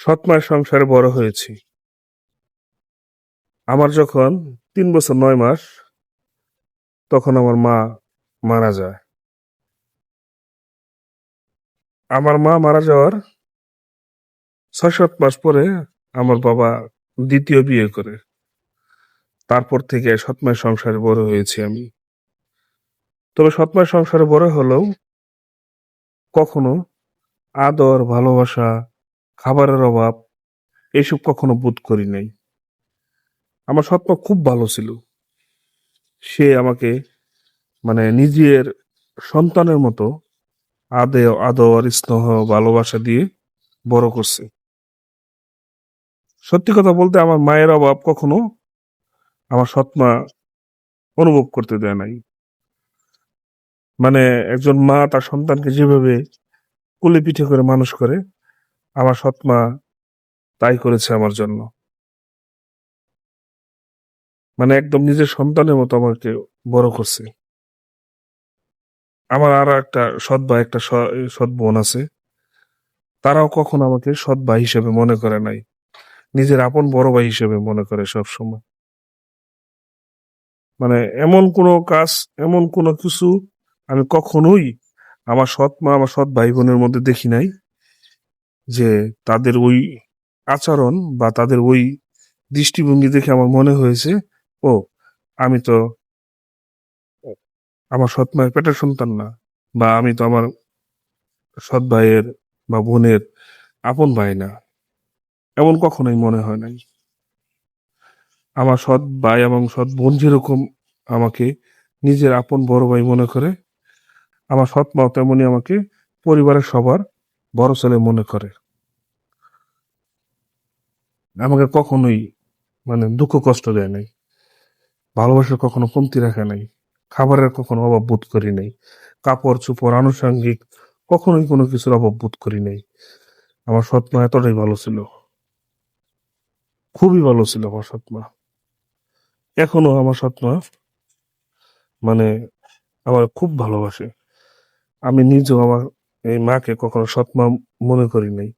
সৎ মায়ের সংসারে বড় হয়েছি। আমার যখন ৩ বছর ৯ মাস, তখন আমার মা মারা যায়। আমার মা মারা যাওয়ার ৬-৭ মাস পরে আমার বাবা ২য় বিয়ে করে। তারপর থেকে সৎ মায়ের সংসারে বড় হয়েছি আমি। তবে সৎ মায়ের সংসারে বড় হলেও কখনো আদর, ভালোবাসা, খাবারের অভাব এসব কখনো বোধ করি নাই। আমার সৎ মা খুব ভালো ছিল। সে আমাকে নিজের সন্তানের মতো আদর, স্নেহ, ভালোবাসা দিয়ে বড় করছে। সত্যি কথা বলতে আমার মায়ের অভাব কখনো আমার সৎমা অনুভব করতে দেয় নাই। একজন মা তার সন্তানকে যেভাবে কোলে পিঠে করে মানুষ করে, আমার সৎমা তাই করেছে আমার জন্য। একদম নিজের সন্তানের মতো আমাকে বড় করছে। আমার আরো একটা সৎ ভাই, একটা সৎ বোন আছে। তারাও কখনো আমাকে সৎ ভাই হিসেবে মনে করে নাই। নিজের আপন বড় ভাই হিসেবে মনে করে সবসময়। মানে এমন কোনো কাজ, এমন কোনো কিছু আমি কখনোই আমার সৎ মা, আমার সৎ ভাই বোনের মধ্যে দেখি নাই যে তাদের ওই আচরণ বা তাদের ওই দৃষ্টিভঙ্গি দেখে আমার মনে হয়েছে, ও আমি তো আমার সৎ মায়ের পেটের সন্তান না, বা আমি তো আমার সৎ ভাইয়ের বা বোনের আপন ভাই না। এমন কখনোই মনে হয় নাই। আমার সৎ ভাই এবং সৎ বোন যেরকম আমাকে নিজের আপন বড় ভাই মনে করে, আমার সৎ মাও তেমনি আমাকে পরিবারের সবার বড় ছেলে মনে করে। আমাকে কখনোই দুঃখ কষ্ট দেয় নাই। ভালোবাসার কখনো কমতি রাখে নাই। খাবারের কখনো অভাব বোধ করি নাই। কাপড় চোপড় আনুষঙ্গিক কখনোই কোনো কিছুর অভাব বোধ করি নাই। আমার সৎ মা এতটাই ভালো ছিল। খুবই ভালো ছিল আমার সৎ মা। এখনো আমার সৎ মা মানে আমার খুব ভালোবাসে। আমি নিজেও আমার এই মাকে কখনো সৎ মা মনে করি নাই।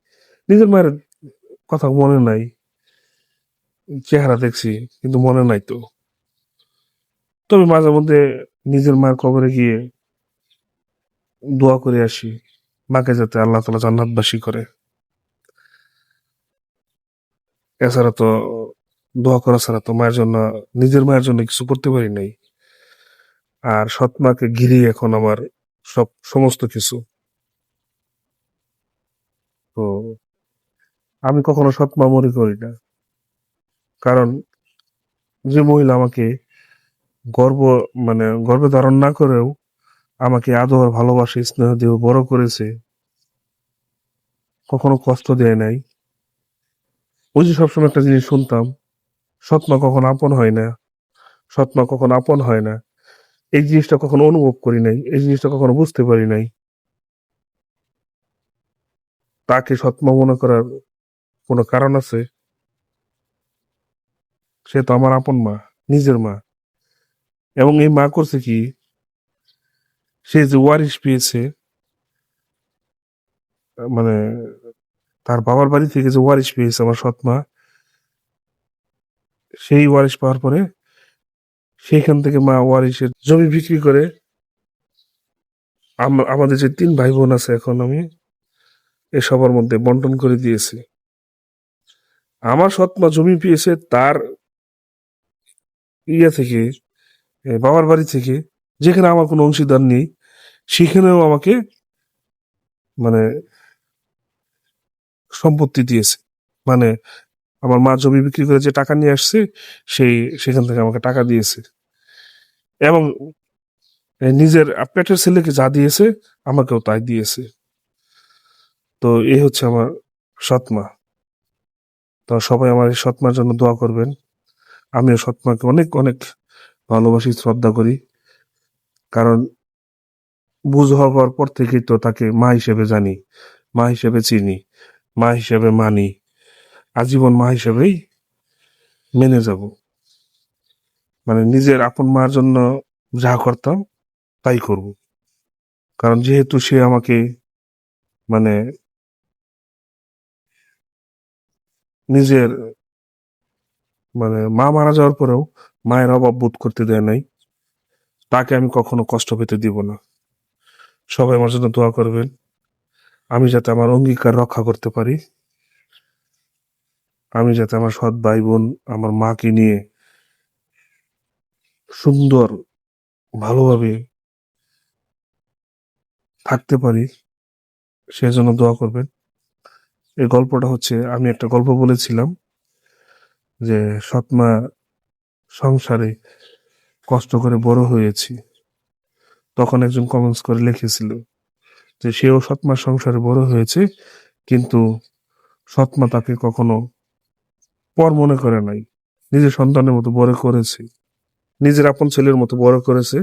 নিজের মায়ের কথা মনে নাই। চেহারা দেখছি কিন্তু মনে নাই তো। তবে মাঝে মধ্যে নিজের মায়ের কবরে গিয়ে দোয়া করে আসি, মাকে যাতে আল্লাহ তাআলা জান্নাতবাসী করে। এছাড়া তো দোয়া করা ছাড়া তো মায়ের জন্য, নিজের মায়ের জন্য কিছু করতে পারি নাই। আর সৎ মাকে ঘিরেই এখন আমার সমস্ত কিছু। তো আমি কখনো সৎ মা মনে করি না। কারণ যে মহিলা আমাকে গর্ব গর্ভে ধারণ না করেও আমাকে আদর, ভালোবাসা, স্নেহ দিয়ে বড় করেছে, কখনো কষ্ট দেয় নাই। ওই যে সবসময় একটা জিনিস শুনতাম, সৎ মা কখনো আপন হয় না, সৎ মা কখনো আপন হয় না। এই জিনিসটা কখনো অনুভব করি নাই, এই জিনিসটা কখনো বুঝতে পারি নাই। তাকে সৎ মা মনে করার কোনো কারণ আছে? সে তো আমার আপন মা, নিজের মা। এবং এই মা করছে কি, সে যে ওয়ারিশ পেয়েছে, মানে তার বাবার বাড়ি থেকে যে ওয়ারিশ পেয়েছে আমার সৎ মা, সেই ওয়ারিশ পাওয়ার পরে সেইখান থেকে মা ওয়ারিশের জমি বিক্রি করে আমাদের যে ৩ ভাই বোন আছে এখন, আমি এ সবার মধ্যে বন্টন করে দিয়েছি। আমার সৎ মা জমি পেয়েছে তার ইয়ে থেকে, বাবার বাড়ি থেকে, যেখানে আমার কোনো অংশীদার নেই, সেখানেও আমাকে মানে সম্পত্তি দিয়েছে। মানে আমার মা জমি বিক্রি করে যে টাকা নিয়ে আসছে, সেখান থেকে আমাকে টাকা দিয়েছে। এবং নিজের পেটের ছেলেকে যা দিয়েছে, আমাকেও তাই দিয়েছে। তো এই হচ্ছে আমার সৎ মা। তো সবাই আমার এই সৎ মার জন্য দোয়া করবেন। আমিও সৎ মাকে অনেক অনেক ভালোবাসি, শ্রদ্ধা করি। কারণ বুঝ হওয়ার পর থেকেই তো তাকে মা হিসেবে জানি, মা হিসেবে চিনি, মা হিসেবে মানি। আজীবন মা হিসেবেই মেনে যাব। নিজের আপন মার জন্য যা করতাম তাই করব। কারণ যেহেতু সে আমাকে মানে নিজের মা মারা যাওয়ার পরেও মায়ের অভাব বোধ করতে দেয় নাই। তাকে আমি কখনো কষ্ট পেতে দিব না। সবাই আমার জন্য দোয়া করবেন, আমি যাতে আমার অঙ্গীকার রক্ষা করতে পারি, আমি যাতে আমার সৎ ভাই বোন আমার মাকে নিয়ে সুন্দর ভালোভাবে থাকতে পারি, সেজন্য দোয়া করবেন। এই গল্পটা হচ্ছে, আমি একটা গল্প বলেছিলাম যে সৎমা সংসারে কষ্ট করে বড় হয়েছি। তখন একজন কমেন্টস করে লিখেছিল যে সেও সৎমার সংসারে বড় হয়েছে, কিন্তু সৎমা তাকে কখনো পর মনে করে নাই, নিজের সন্তানের মতো বড় করেছে, নিজের আপন ছেলের মতো বড় করেছে।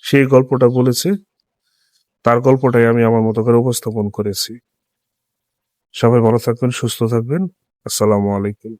সেই গল্পটা বলেছে, তার গল্পটাই আমি আমার মতো করে উপস্থাপন করেছি। সবাই ভালো থাকবেন, সুস্থ থাকবেন। আসসালামু আলাইকুম।